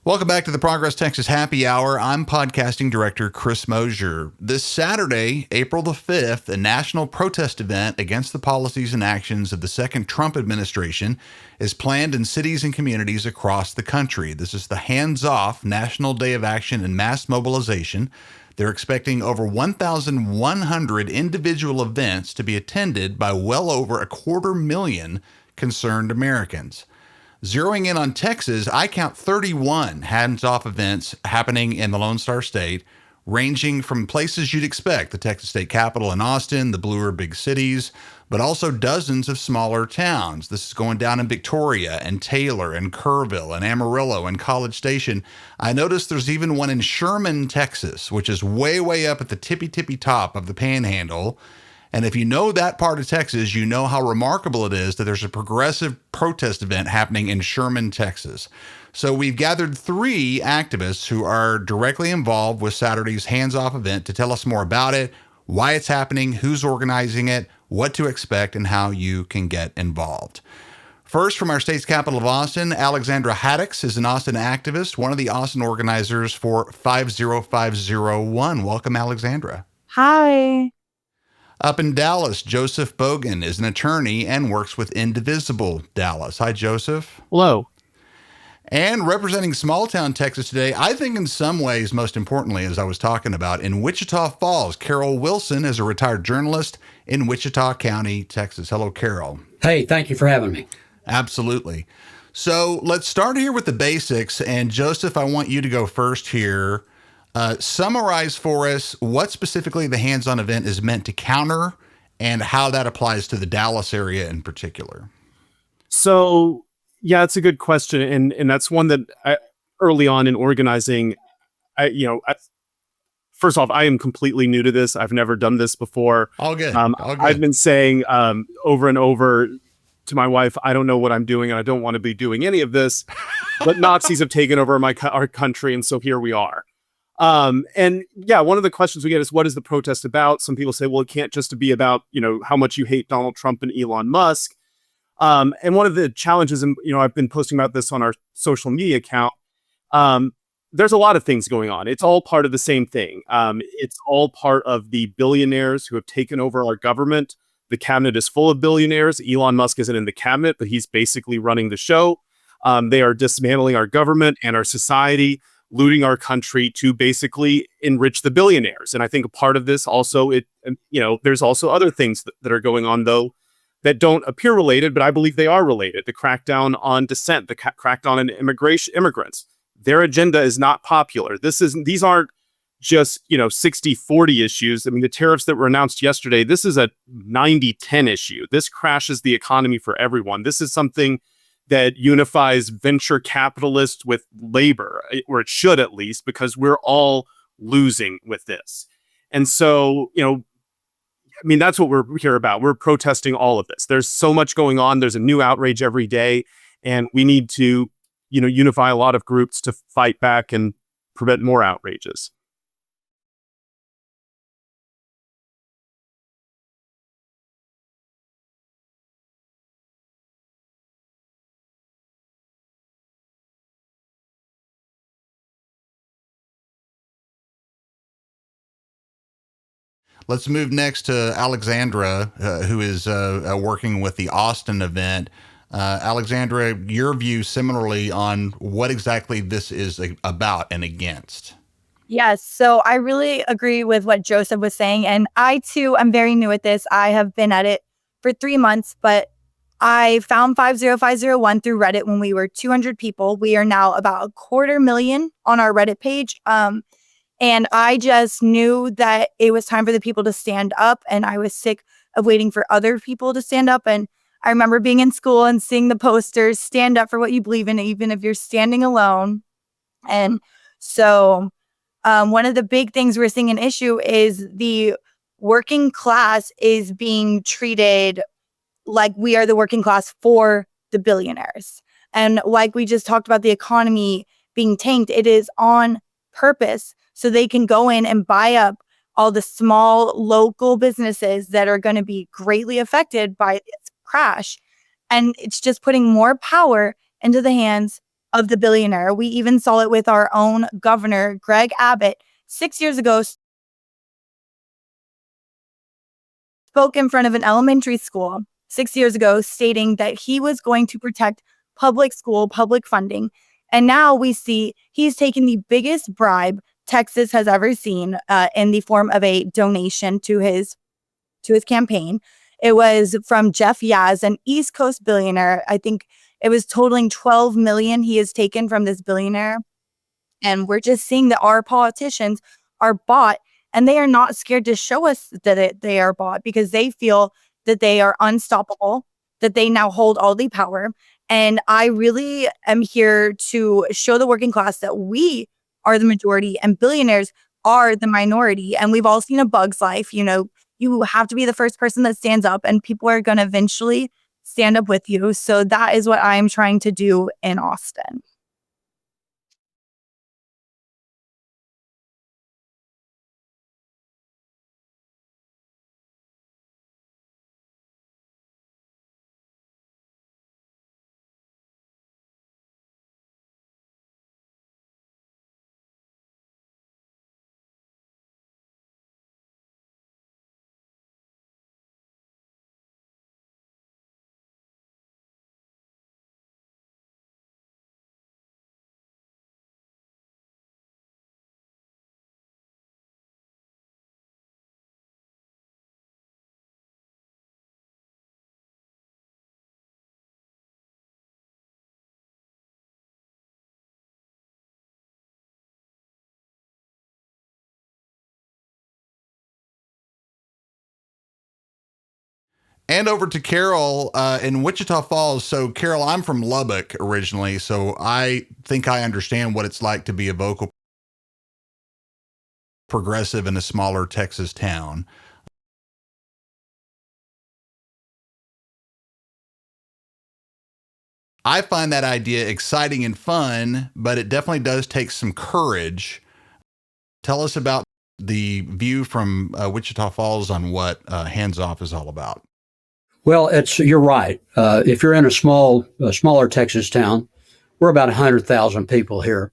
Welcome back to the Progress Texas Happy Hour. I'm podcasting director Chris Mosier. This Saturday, April the 5th, a national protest event against the policies and actions of the second Trump administration is planned in cities and communities across the country. This is the Hands Off National Day of Action and Mass Mobilization. They're expecting over 1,100 individual events to be attended by well over 250,000 concerned Americans. Zeroing in on Texas, I count 31 hands-off events happening in the Lone Star State, ranging from places you'd expect, the Texas State Capitol in Austin, the bluer big cities, but also dozens of smaller towns. This is going down in Victoria and Taylor and Kerrville and Amarillo and College Station. I noticed there's even one in Sherman, Texas, which is way up at the tippy top of the Panhandle. And if you know that part of Texas, you know how remarkable it is that there's a progressive protest event happening in Sherman, Texas. So we've gathered 3 activists who are directly involved with Saturday's Hands Off event to tell us more about it, why it's happening, who's organizing it, what to expect, and how you can get involved. First, from our state's capital of Austin, Alexandra Haddix is an Austin activist, one of the Austin organizers for 50501. Welcome, Alexandra. Hi. Up in Dallas, Joseph Bogan is an attorney and works with Indivisible Dallas. Hi, Joseph. Hello. And representing small town Texas today, I think in some ways, most importantly, as I was talking about, in Wichita Falls, Carol Wilson is a retired journalist in Wichita County, Texas. Hello, Carol. Hey, thank you for having me. Absolutely. So let's start here with the basics. And Joseph, I want you to go first here. Summarize for us what specifically the hands-on event is meant to counter and how that applies to the Dallas area in particular. So, yeah, it's a good question. And that's one that early on in organizing, first off, I am completely new to this. I've never done this before. All good. I've been saying over and over to my wife, I don't know what I'm doing and I don't want to be doing any of this, but Nazis have taken over our country. And so here we are. And yeah, one of the questions we get is, what is the protest about? Some people say, well, it can't just be about, how much you hate Donald Trump and Elon Musk. And one of the challenges, and, I've been posting about this on our social media account. There's a lot of things going on. It's all part of the same thing. It's all part of the billionaires who have taken over our government. The cabinet is full of billionaires. Elon Musk isn't in the cabinet, but he's basically running the show. They are dismantling our government and our society, looting our country to basically enrich the billionaires. And I think a part of this also, there's also other things that are going on, though, that don't appear related, but I believe they are related. The crackdown on dissent, the crackdown on immigrants. Their agenda is not popular. These aren't just, 60-40 issues. I mean, the tariffs that were announced yesterday, this is a 90-10 issue. This crashes the economy for everyone. This is something that unifies venture capitalists with labor, or it should at least, because we're all losing with this. And so, that's what we're here about. We're protesting all of this. There's so much going on. There's a new outrage every day, and we need to, unify a lot of groups to fight back and prevent more outrages. Let's move next to Alexandra, who is working with the Austin event. Alexandra, your view similarly on what exactly this is about and against. Yes. So I really agree with what Joseph was saying. And I, too, am very new at this. I have been at it for 3 months, but I found 50501 through Reddit when we were 200 people. We are now about 250,000 on our Reddit page. And I just knew that it was time for the people to stand up. And I was sick of waiting for other people to stand up. And I remember being in school and seeing the posters, stand up for what you believe in, even if you're standing alone. And so one of the big things we're seeing an issue is the working class is being treated like we are the working class for the billionaires. And like we just talked about the economy being tanked, it is on purpose so they can go in and buy up all the small local businesses that are going to be greatly affected by this crash. And it's just putting more power into the hands of the billionaire. We even saw it with our own governor, Greg Abbott, 6 years ago, spoke in front of an elementary school 6 years ago, stating that he was going to protect public school, public funding. And now we see he's taken the biggest bribe Texas has ever seen in the form of a donation to his campaign. It was from Jeff Yaz, an East Coast billionaire. I think it was totaling $12 million he has taken from this billionaire. And we're just seeing that our politicians are bought, and they are not scared to show us that they are bought, because they feel that they are unstoppable, that they now hold all the power. And I really am here to show the working class that we are the majority and billionaires are the minority. And we've all seen A Bug's Life. You have to be the first person that stands up, and people are going to eventually stand up with you. So that is what I'm trying to do in Austin. And over to Carol in Wichita Falls. So, Carol, I'm from Lubbock originally, so I think I understand what it's like to be a vocal progressive in a smaller Texas town. I find that idea exciting and fun, but it definitely does take some courage. Tell us about the view from Wichita Falls on what Hands Off is all about. Well, you're right. If you're in a smaller Texas town, we're about 100,000 people here.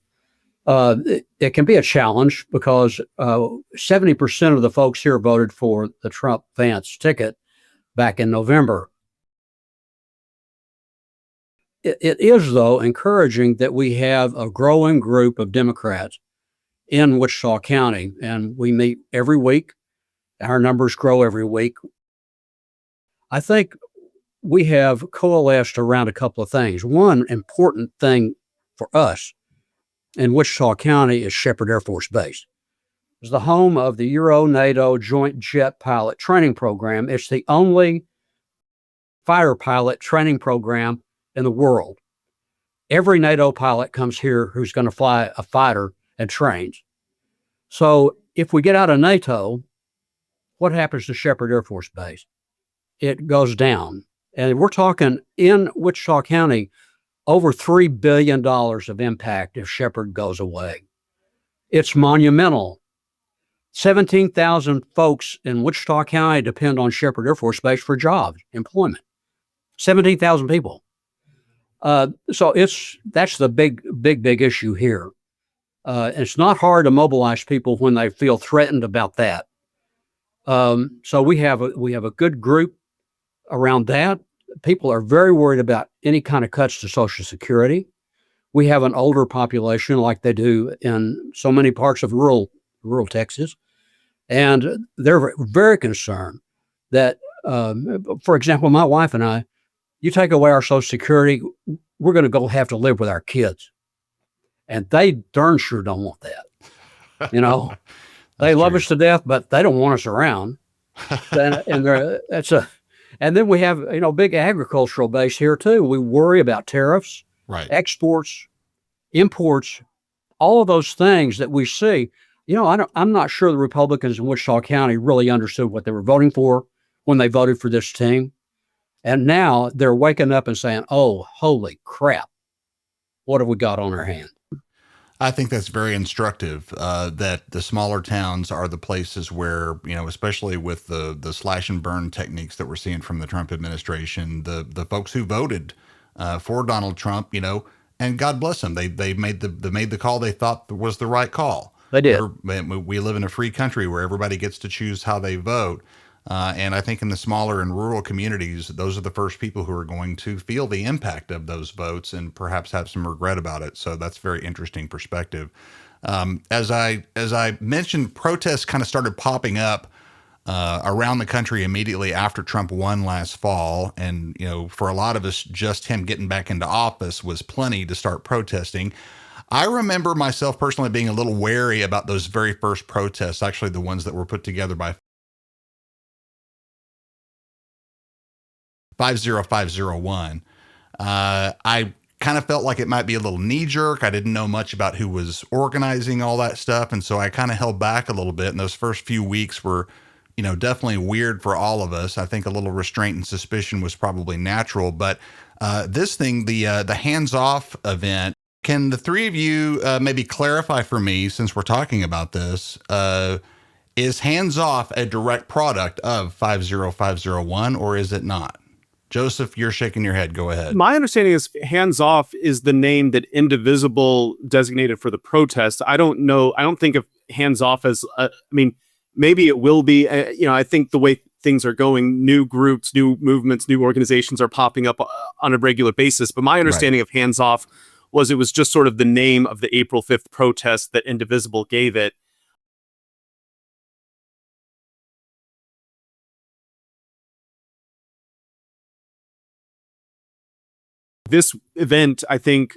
It can be a challenge because 70% of the folks here voted for the Trump-Vance ticket back in November. It is, though, encouraging that we have a growing group of Democrats in Wichita County, and we meet every week. Our numbers grow every week. I think we have coalesced around a couple of things. One important thing for us in Wichita County is Shepherd Air Force Base. It's the home of the Euro-NATO Joint Jet Pilot Training Program. It's the only fighter pilot training program in the world. Every NATO pilot comes here who's going to fly a fighter and trains. So if we get out of NATO, what happens to Shepherd Air Force Base? It goes down. And we're talking in Wichita County, over $3 billion of impact if Shepherd goes away. It's monumental. 17,000 folks in Wichita County depend on Shepherd Air Force Base for jobs, employment. 17,000 people. So that's the big issue here. It's not hard to mobilize people when they feel threatened about that. So we have a good group around that. People are very worried about any kind of cuts to Social Security. We have an older population like they do in so many parts of rural Texas. And they're very concerned that, for example, my wife and I, you take away our Social Security, we're going to go have to live with our kids. And they darn sure don't want that. They love us to death, but they don't want us around. And then we have, big agricultural base here too. We worry about tariffs, right, exports, imports, all of those things that we see. I'm not sure the Republicans in Wichita County really understood what they were voting for when they voted for this team. And now they're waking up and saying, oh, holy crap, what have we got on our hands? I think that's very instructive, that the smaller towns are the places where, especially with the slash and burn techniques that we're seeing from the Trump administration, the folks who voted for Donald Trump, and God bless them. They made the call they thought was the right call. They did. We live in a free country where everybody gets to choose how they vote. And I think in the smaller and rural communities, those are the first people who are going to feel the impact of those votes and perhaps have some regret about it. So that's very interesting perspective. As I mentioned, protests kind of started popping up around the country immediately after Trump won last fall. And, for a lot of us, just him getting back into office was plenty to start protesting. I remember myself personally being a little wary about those very first protests, actually the ones that were put together by 50501. I kind of felt like it might be a little knee jerk. I didn't know much about who was organizing all that stuff. And so I kind of held back a little bit. And those first few weeks were, definitely weird for all of us. I think a little restraint and suspicion was probably natural. But this thing, the hands off event, can the three of you maybe clarify for me, since we're talking about this, is hands off a direct product of 50501 or is it not? Joseph, you're shaking your head. Go ahead. My understanding is Hands Off is the name that Indivisible designated for the protest. I don't know. I don't think of Hands Off as, maybe it will be. I think the way things are going, new groups, new movements, new organizations are popping up on a regular basis. But my understanding of Hands Off was it was just sort of the name of the April 5th protest that Indivisible gave it. This event, I think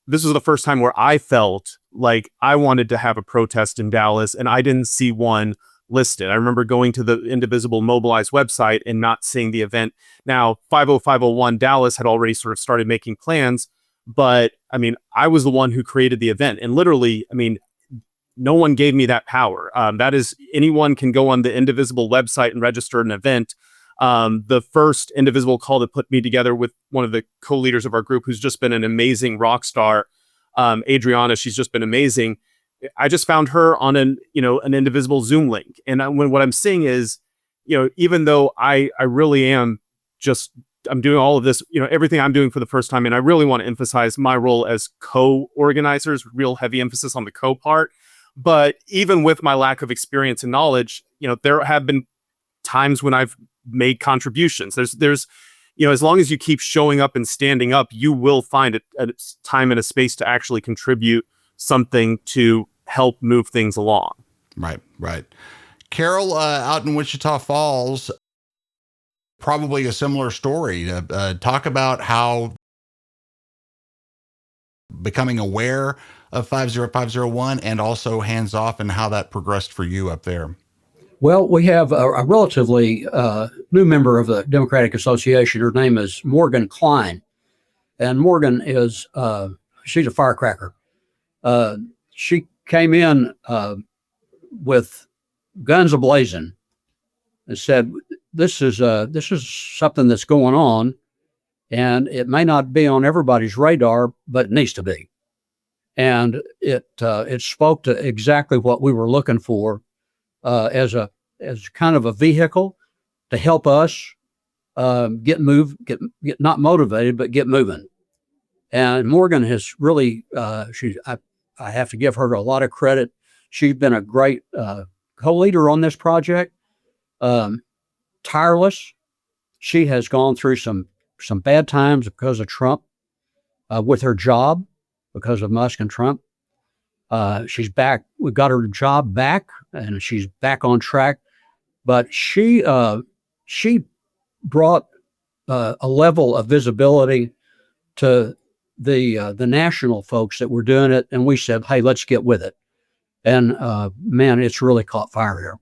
this was the first time where I felt like I wanted to have a protest in Dallas and I didn't see one listed. I remember going to the Indivisible Mobilize website and not seeing the event. Now, 50501 Dallas had already sort of started making plans, but I was the one who created the event. And literally, no one gave me that power. That is, anyone can go on the Indivisible website and register an event. The first Indivisible call that put me together with one of the co-leaders of our group, who's just been an amazing rock star, Adriana. She's just been amazing. I just found her on an Indivisible Zoom link. And what I'm seeing is, even though I really am I'm doing all of this, everything I'm doing for the first time. And I really want to emphasize my role as co-organizers, real heavy emphasis on the co-part. But even with my lack of experience and knowledge, there have been times when I've made contributions. There's as long as you keep showing up and standing up, you will find a time and a space to actually contribute something to help move things along. Right. Carol, out in Wichita Falls, probably a similar story. Talk about how becoming aware of 50501 and also Hands Off and how that progressed for you up there. Well, we have a relatively new member of the Democratic Association. Her name is Morgan Klein. And Morgan is, she's a firecracker. She came in with guns ablazing and said, this is something that's going on, and it may not be on everybody's radar, but it needs to be. And it spoke to exactly what we were looking for as kind of a vehicle to help us get not motivated, but get moving. And Morgan has really, I have to give her a lot of credit. She's been a great co-leader on this project, tireless. She has gone through some bad times because of Trump, with her job because of Musk and Trump. She's back. We got her job back, and she's back on track. But she brought a level of visibility to the national folks that were doing it, and we said, "Hey, let's get with it." And man, it's really caught fire here.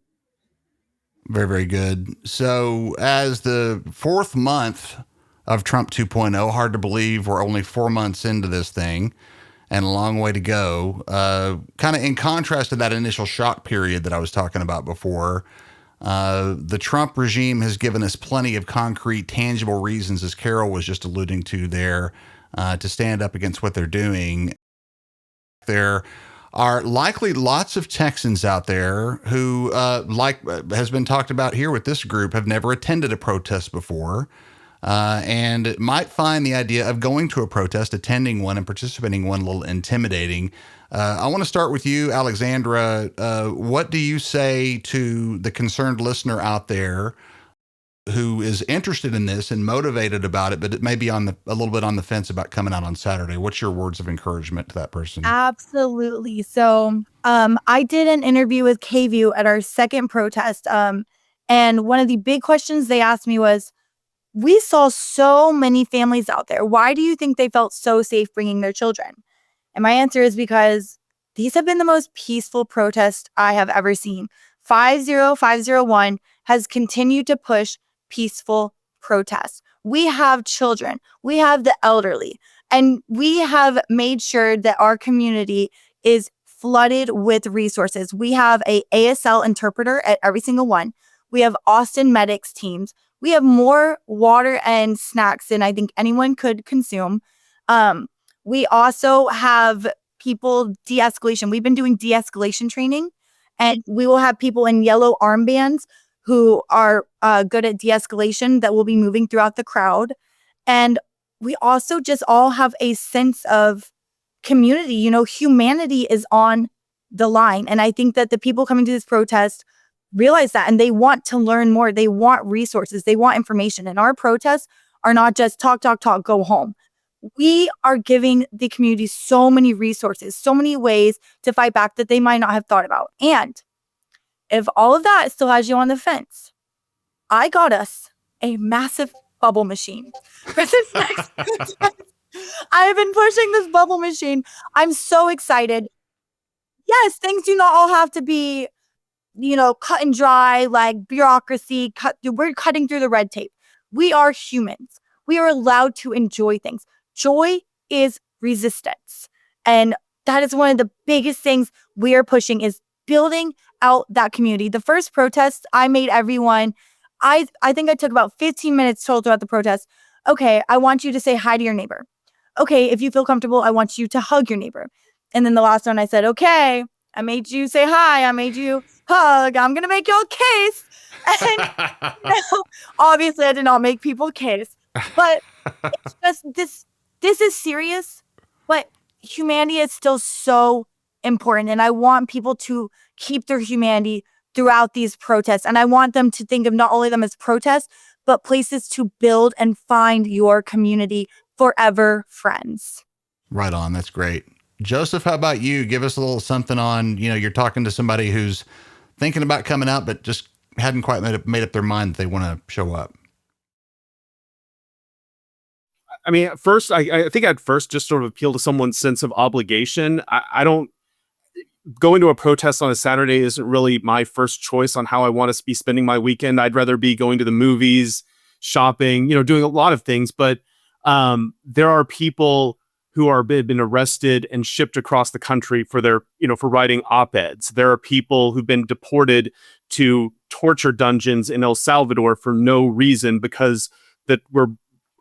Very, very good. So, as the fourth month of Trump 2.0, hard to believe we're only 4 months into this thing and a long way to go. Kind of in contrast to that initial shock period that I was talking about before, the Trump regime has given us plenty of concrete, tangible reasons, as Carol was just alluding to there, to stand up against what they're doing. There are likely lots of Texans out there who, like has been talked about here with this group, have never attended a protest before. and might find the idea of going to a protest, attending one, and participating in one a little intimidating. I want to start with you, Alexandra. What do you say to the concerned listener out there who is interested in this and motivated about it, but it may be a little bit on the fence about coming out on Saturday? What's your words of encouragement to that person? Absolutely. So, I did an interview with KView at our second protest. And one of the big questions they asked me was, we saw so many families out there. Why do you think they felt so safe bringing their children? And my answer is because these have been the most peaceful protests I have ever seen. 50501 has continued to push peaceful protests. We have children, we have the elderly, and we have made sure that our community is flooded with resources. We have a ASL interpreter at every single one. We have Austin medics teams. We have more water and snacks than I think anyone could consume. We also have people de-escalation. We've been doing de-escalation training, and we will have people in yellow armbands who are good at de-escalation that will be moving throughout the crowd. And we also just all have a sense of community. You know, humanity is on the line. And I think that the people coming to this protest realize that, and they want to learn more. They want resources. They want information. And our protests are not just talk, talk, talk, go home. We are giving the community so many resources, so many ways to fight back that they might not have thought about. And if all of that still has you on the fence, I got us a massive bubble machine for this next protest. I have been pushing this bubble machine. I'm so excited. Yes, things do not all have to be, cut and dry, like bureaucracy. We're cutting through the red tape. We are humans. We are allowed to enjoy things. Joy is resistance. And that is one of the biggest things we are pushing, is building out that community. The first protest, I made everyone, I think I took about 15 minutes total throughout the protest. Okay, I want you to say hi to your neighbor. Okay, if you feel comfortable, I want you to hug your neighbor. And then the last one, I said, okay, I made you say hi. I made you hug. I'm going to make you a case. And obviously, I did not make people case. But it's just this is serious, but humanity is still so important. And I want people to keep their humanity throughout these protests. And I want them to think of not only them as protests, but places to build and find your community forever friends. Right on. That's great. Joseph, how about you? Give us a little something on, you're talking to somebody who's thinking about coming out, but just hadn't quite made up their mind that they want to show up. I mean, at first, I think I'd first just sort of appeal to someone's sense of obligation. I don't going to a protest on a Saturday isn't really my first choice on how I want to be spending my weekend. I'd rather be going to the movies, shopping, doing a lot of things. But there are people who are been arrested and shipped across the country for their, for writing op-eds. There are people who've been deported to torture dungeons in El Salvador for no reason, because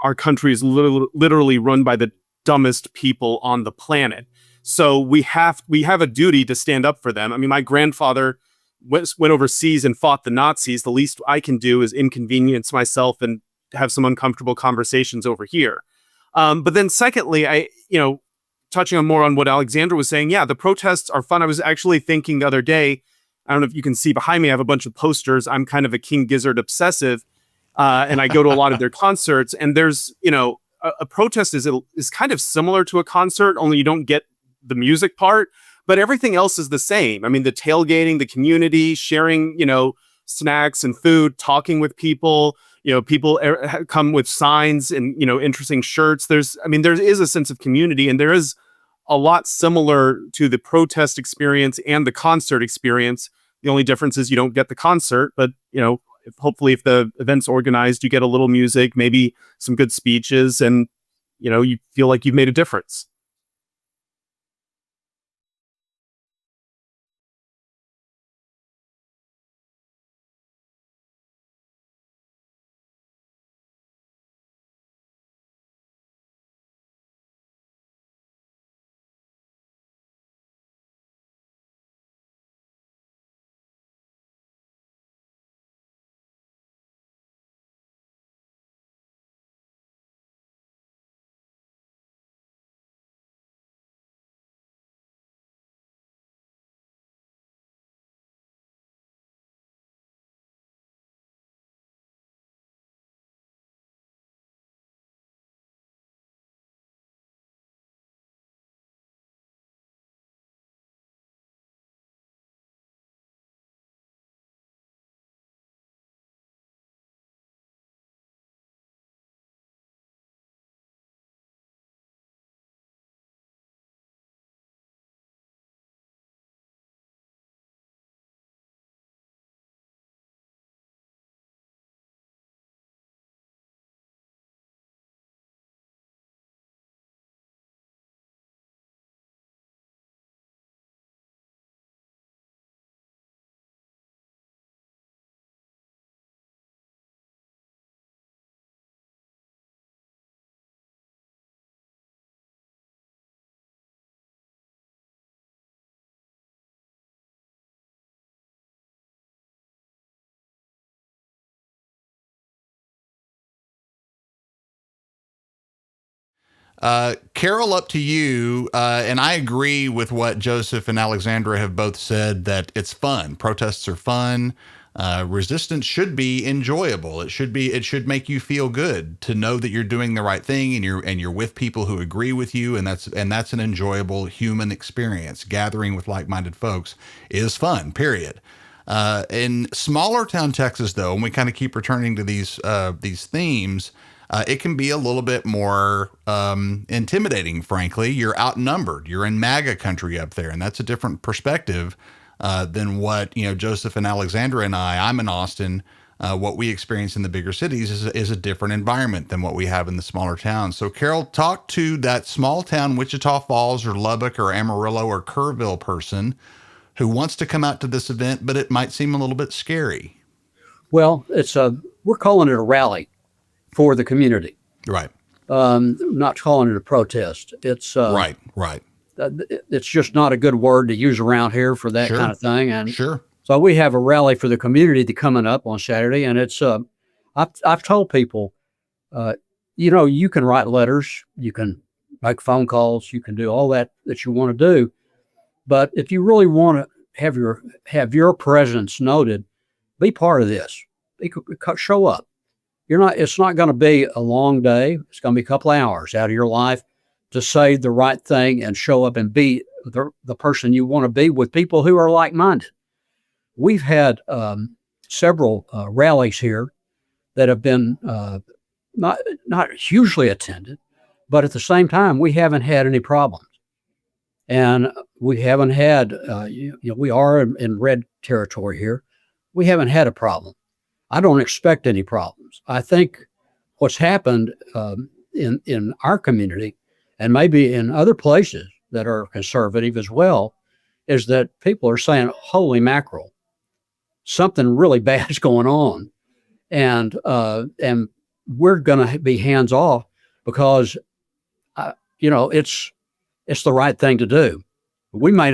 our country is literally run by the dumbest people on the planet. So we have a duty to stand up for them. I mean, my grandfather went overseas and fought the Nazis. The least I can do is inconvenience myself and have some uncomfortable conversations over here. But then secondly, touching on more on what Alexandra was saying, yeah, the protests are fun. I was actually thinking the other day, I don't know if you can see behind me, I have a bunch of posters. I'm kind of a King Gizzard obsessive. And I go to a lot of their concerts, and there's, a protest is kind of similar to a concert, only you don't get the music part, but everything else is the same. I mean, the tailgating, the community, sharing, snacks and food, talking with people, people come with signs and, interesting shirts. There is a sense of community, and there is a lot similar to the protest experience and the concert experience. The only difference is you don't get the concert, but, hopefully if the event's organized, you get a little music, maybe some good speeches, and, you feel like you've made a difference. Carol, up to you. And I agree with what Joseph and Alexandra have both said, that it's fun. Protests are fun. Resistance should be enjoyable. It should make you feel good to know that you're doing the right thing, and you're with people who agree with you. And that's an enjoyable human experience. Gathering with like-minded folks is fun, period. In smaller town Texas, though, and we kind of keep returning to these themes, it can be a little bit more intimidating, frankly. You're outnumbered. You're in MAGA country up there, and that's a different perspective than what, Joseph and Alexandra and I'm in Austin. What we experience in the bigger cities is a different environment than what we have in the smaller towns. So, Carol, talk to that small town Wichita Falls or Lubbock or Amarillo or Kerrville person who wants to come out to this event, but it might seem a little bit scary. Well, we're calling it a rally for the community. Right. Not calling it a protest. It's right. It's just not a good word to use around here for that Sure. kind of thing. And Sure. so we have a rally for the community coming up on Saturday, and it's I've told people, you can write letters, you can make phone calls, you can do all that you want to do, but if you really want to have your presence noted, be part of this. Show up. It's not going to be a long day. It's going to be a couple of hours out of your life to say the right thing and show up and be the person you want to be with people who are like-minded. We've had several rallies here that have been not hugely attended, but at the same time, we haven't had any problems. And we haven't had, we are in red territory here. We haven't had a problem. I don't expect any problems. I think what's happened in our community, and maybe in other places that are conservative as well, is that people are saying, holy mackerel, something really bad is going on. And we're going to be hands off because, it's the right thing to do. Rallies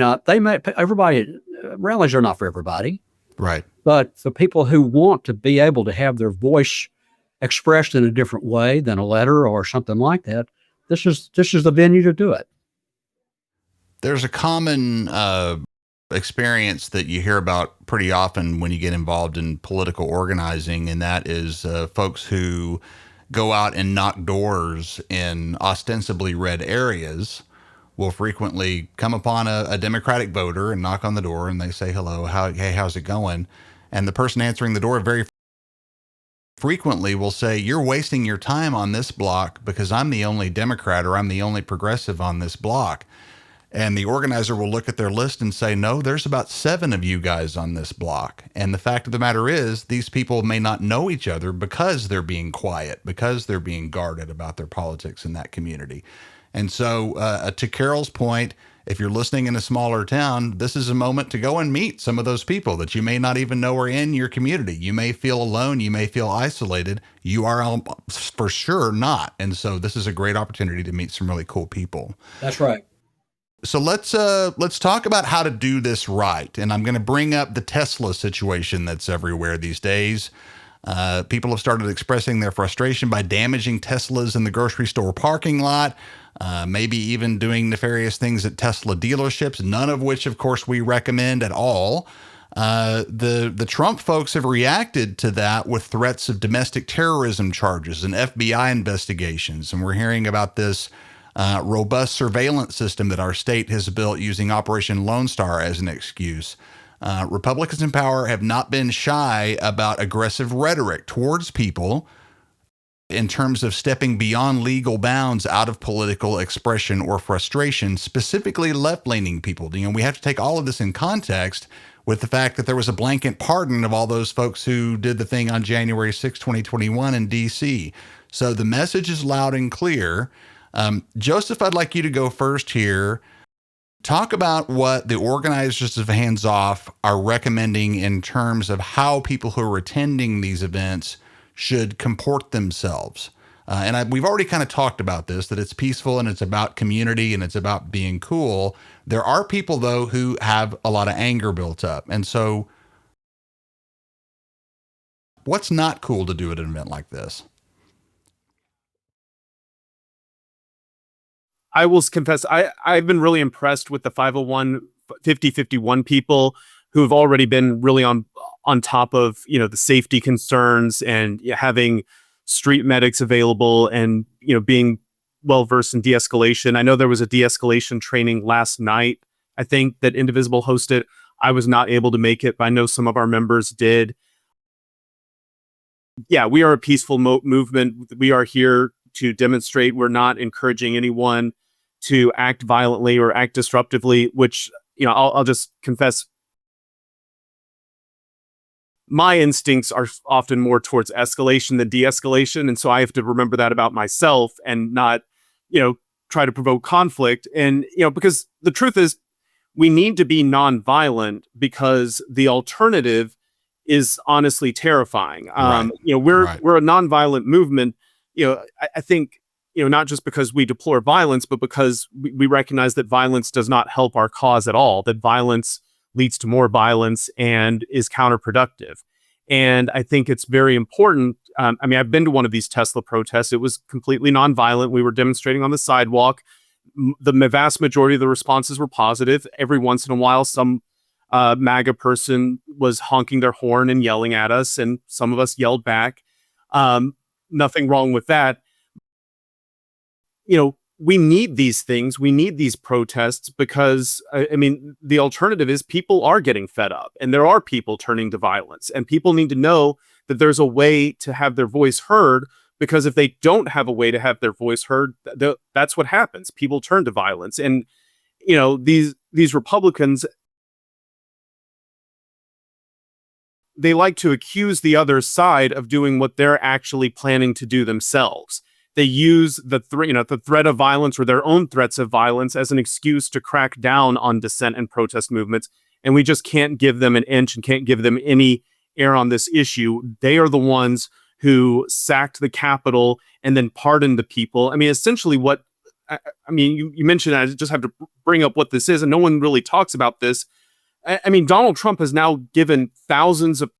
are not for everybody. Right. But the people who want to be able to have their voice expressed in a different way than a letter or something like that, this is the venue to do it. There's a common experience that you hear about pretty often when you get involved in political organizing, and that is folks who go out and knock doors in ostensibly red areas will frequently come upon a Democratic voter and knock on the door, and they say, hello, hey, how's it going? And the person answering the door very frequently will say, you're wasting your time on this block because I'm the only Democrat or I'm the only progressive on this block. And the organizer will look at their list and say, no, there's about 7 of you guys on this block. And the fact of the matter is, these people may not know each other because they're being quiet, because they're being guarded about their politics in that community. And so to Carol's point, if you're listening in a smaller town, this is a moment to go and meet some of those people that you may not even know are in your community. You may feel alone. You may feel isolated. You are for sure not. And so this is a great opportunity to meet some really cool people. That's right. So let's talk about how to do this right. And I'm going to bring up the Tesla situation that's everywhere these days. People have started expressing their frustration by damaging Teslas in the grocery store parking lot, maybe even doing nefarious things at Tesla dealerships, none of which, of course, we recommend at all. The Trump folks have reacted to that with threats of domestic terrorism charges and FBI investigations. And we're hearing about this robust surveillance system that our state has built using Operation Lone Star as an excuse. Republicans in power have not been shy about aggressive rhetoric towards people in terms of stepping beyond legal bounds out of political expression or frustration, specifically left-leaning people. We have to take all of this in context with the fact that there was a blanket pardon of all those folks who did the thing on January 6, 2021 in D.C. So the message is loud and clear. Joseph, I'd like you to go first here. Talk about what the organizers of Hands Off are recommending in terms of how people who are attending these events should comport themselves. We've already kind of talked about this, that it's peaceful and it's about community and it's about being cool. There are people, though, who have a lot of anger built up. And so what's not cool to do at an event like this? I will confess, I've been really impressed with the 501 5051 people who have already been really on top of, the safety concerns and having street medics available and, being well versed in de-escalation. I know there was a de-escalation training last night, I think, that Indivisible hosted. I was not able to make it, but I know some of our members did. Yeah, we are a peaceful movement. We are here to demonstrate. We're not encouraging anyone to act violently or act disruptively, which, I'll just confess, my instincts are often more towards escalation than de-escalation. And so I have to remember that about myself and not, try to provoke conflict. And, because the truth is, we need to be nonviolent because the alternative is honestly terrifying. Right. We're Right. a nonviolent movement. I think, not just because we deplore violence, but because we recognize that violence does not help our cause at all, that violence leads to more violence and is counterproductive. And I think it's very important. I've been to one of these Tesla protests. It was completely nonviolent. We were demonstrating on the sidewalk. The vast majority of the responses were positive. Every once in a while, some MAGA person was honking their horn and yelling at us, and some of us yelled back. Nothing wrong with that. We need these things. We need these protests because, the alternative is people are getting fed up and there are people turning to violence, and people need to know that there's a way to have their voice heard, because if they don't have a way to have their voice heard, that's what happens. People turn to violence. And, these Republicans, they like to accuse the other side of doing what they're actually planning to do themselves. They use the threat of violence or their own threats of violence as an excuse to crack down on dissent and protest movements. And we just can't give them an inch and can't give them any air on this issue. They are the ones who sacked the Capitol and then pardoned the people. Essentially what, you mentioned, I just have to bring up what this is, and no one really talks about this. Donald Trump has now given thousands of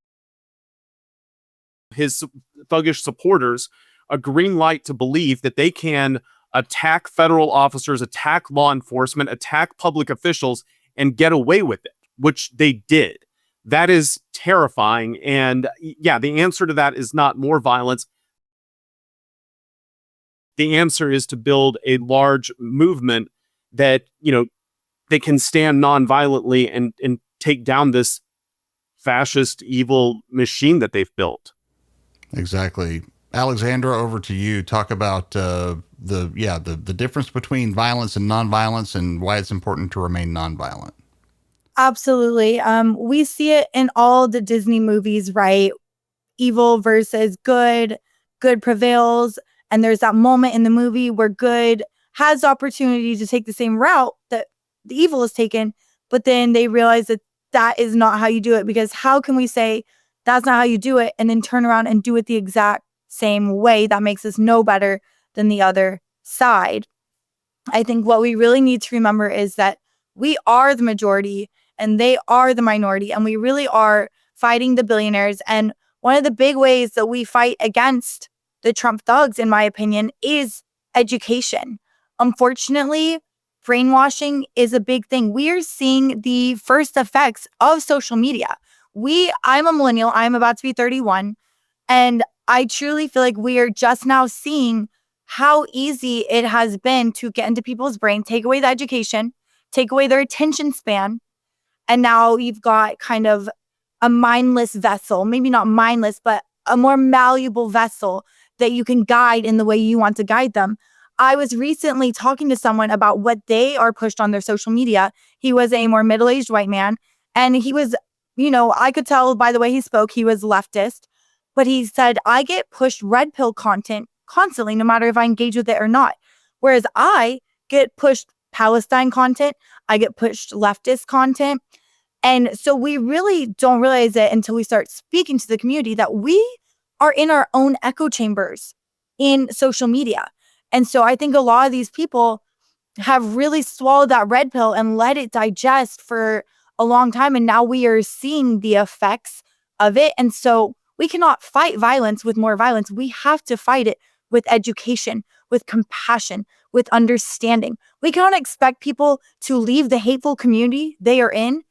his thuggish supporters a green light to believe that they can attack federal officers, attack law enforcement, attack public officials, and get away with it, which they did. That is terrifying. And yeah, the answer to that is not more violence. The answer is to build a large movement that, they can stand nonviolently and take down this fascist evil machine that they've built. Exactly. Alexandra, over to you. Talk about the difference between violence and nonviolence and why it's important to remain nonviolent. Absolutely. We see it in all the Disney movies, right? Evil versus good, good prevails. And there's that moment in the movie where good has the opportunity to take the same route that the evil is taken, but then they realize that that is not how you do it, because how can we say that's not how you do it and then turn around and do it the exact same way? That makes us no better than the other side. I think what we really need to remember is that we are the majority and they are the minority, and we really are fighting the billionaires. And one of the big ways that we fight against the Trump thugs, in my opinion, is education. Unfortunately, brainwashing is a big thing. We are seeing the first effects of social media. I'm a millennial. I'm about to be 31. And I truly feel like we are just now seeing how easy it has been to get into people's brain, take away the education, take away their attention span. And now you've got kind of a mindless vessel, maybe not mindless, but a more malleable vessel that you can guide in the way you want to guide them. I was recently talking to someone about what they are pushed on their social media. He was a more middle-aged white man, and he was, I could tell by the way he spoke, he was leftist, but he said, I get pushed red pill content constantly, no matter if I engage with it or not. Whereas I get pushed Palestine content, I get pushed leftist content. And so we really don't realize it until we start speaking to the community that we are in our own echo chambers in social media. And so I think a lot of these people have really swallowed that red pill and let it digest for a long time. And now we are seeing the effects of it. And so we cannot fight violence with more violence. We have to fight it with education, with compassion, with understanding. We cannot expect people to leave the hateful community they are in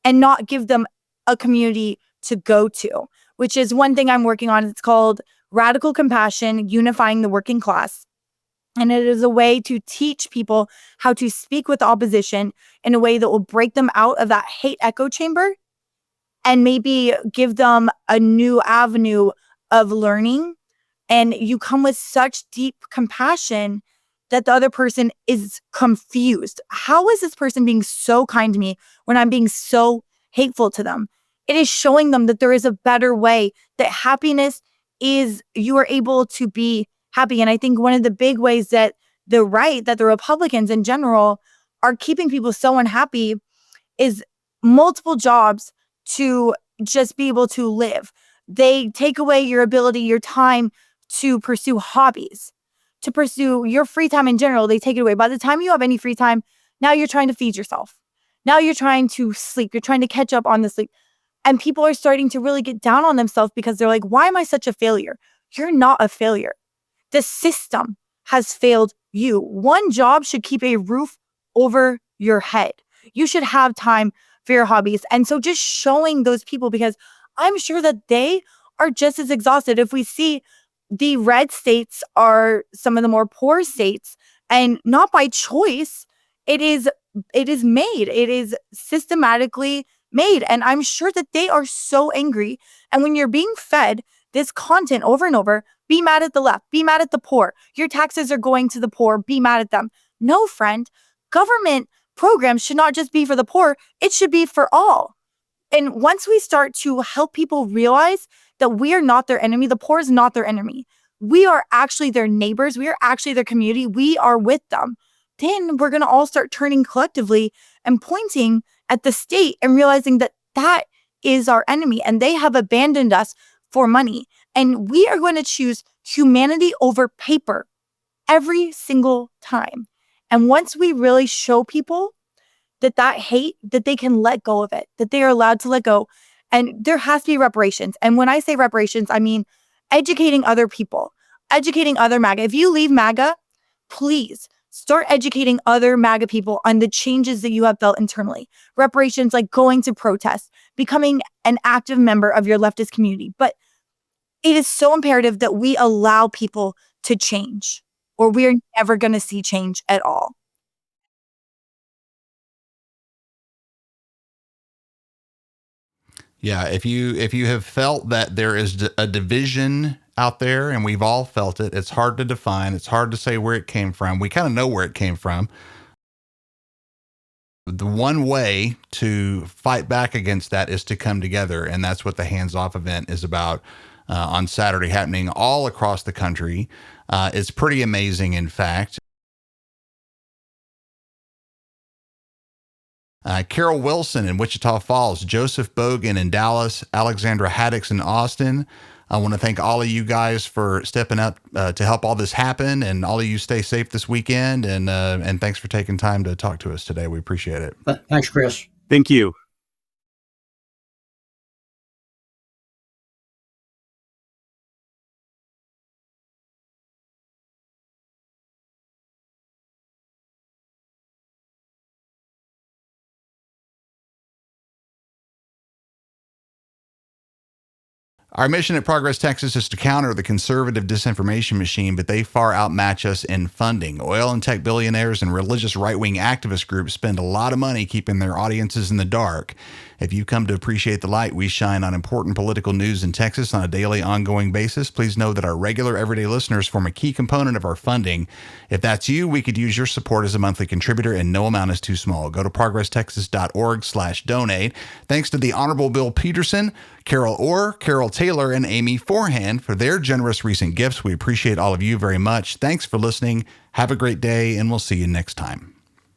and not give them a community to go to, which is one thing I'm working on. It's called Radical Compassion, Unifying the Working Class. And it is a way to teach people how to speak with opposition in a way that will break them out of that hate echo chamber and maybe give them a new avenue of learning. And you come with such deep compassion that the other person is confused. How is this person being so kind to me when I'm being so hateful to them? It is showing them that there is a better way, that happiness is, you are able to be happy. And I think one of the big ways that the right, that the Republicans in general are keeping people so unhappy is multiple jobs to just be able to live. They take away your ability, your time to pursue hobbies, to pursue your free time in general. They take it away. By the time you have any free time, now you're trying to feed yourself. Now you're trying to sleep. You're trying to catch up on the sleep. And people are starting to really get down on themselves because they're like, why am I such a failure? You're not a failure. The system has failed you. One job should keep a roof over your head. You should have time for your hobbies. And so just showing those people, because I'm sure that they are just as exhausted. If we see the red states are some of the more poor states, and not by choice, it is made. It is systematically made. And I'm sure that they are so angry. And when you're being fed this content over and over, be mad at the left, be mad at the poor. Your taxes are going to the poor, be mad at them. No, friend, government programs should not just be for the poor, it should be for all. And once we start to help people realize that we are not their enemy, the poor is not their enemy. We are actually their neighbors. We are actually their community. We are with them. Then we're going to all start turning collectively and pointing at the state and realizing that that is our enemy and they have abandoned us for money. And we are going to choose humanity over paper every single time. And once we really show people that hate, that they can let go of it, that they are allowed to let go, and there has to be reparations. And when I say reparations, I mean educating other people, educating other MAGA. If you leave MAGA, please start educating other MAGA people on the changes that you have felt internally. Reparations like going to protest, becoming an active member of your leftist community. But it is so imperative that we allow people to change, or we're never going to see change at all. Yeah, if you have felt that there is a division out there, and we've all felt it, it's hard to define. It's hard to say where it came from. We kind of know where it came from. The one way to fight back against that is to come together, and that's what the Hands Off event is about on Saturday, happening all across the country. It's pretty amazing, in fact. Carol Wilson in Wichita Falls, Joseph Bogan in Dallas, Alexandra Haddix in Austin. I want to thank all of you guys for stepping up to help all this happen, and all of you stay safe this weekend. And thanks for taking time to talk to us today. We appreciate it. Thanks, Chris. Thank you. Our mission at Progress Texas is to counter the conservative disinformation machine, but they far outmatch us in funding. Oil and tech billionaires and religious right-wing activist groups spend a lot of money keeping their audiences in the dark. If you come to appreciate the light we shine on important political news in Texas on a daily, ongoing basis, please know that our regular, everyday listeners form a key component of our funding. If that's you, we could use your support as a monthly contributor, and no amount is too small. Go to progresstexas.org/donate. Thanks to the Honorable Bill Peterson, Carol Orr, Carol Taylor, and Amy Forehand for their generous recent gifts. We appreciate all of you very much. Thanks for listening. Have a great day, and we'll see you next time.